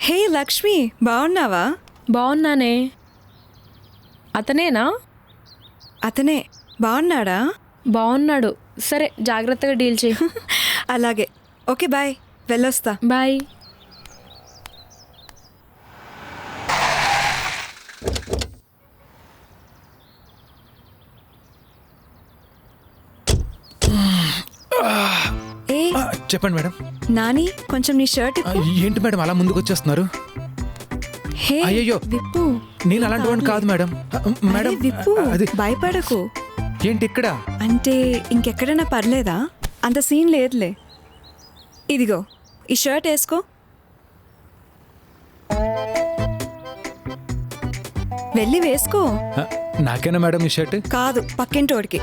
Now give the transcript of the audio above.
హే లక్ష్మి, బాగున్నావా? బాగున్నానే. అతనేనా? అతనే. బాగున్నాడా? బాగున్నాడు. సరే జాగ్రత్తగా డీల్ చేయి. అలాగే. ఓకే బాయ్, వెళ్ళొస్తా. బాయ్. ఏ చెప్పండి మేడం. నాని, కొంచెం నీ షర్ట్ ఇప్పు. ఏంటి మేడం అలా ముందుకు వచ్చేస్తున్నారు? హే అయ్యయ్యో. విప్పు. నేను అలాంటి వాడిని కాదు మేడం. మేడం అరే విప్పు, అది భయపడకు. ఏంటి ఇక్కడ? అంటే ఇంకెక్కడైనా పర్లేదా? అంత సీన్ లేదులే. ఇదిగో ఈ షర్ట్ వేసుకో. వెళ్ళి వేసుకో. నాకేనా మేడం ఈ షర్ట్? కాదు, పక్కింటోడికి.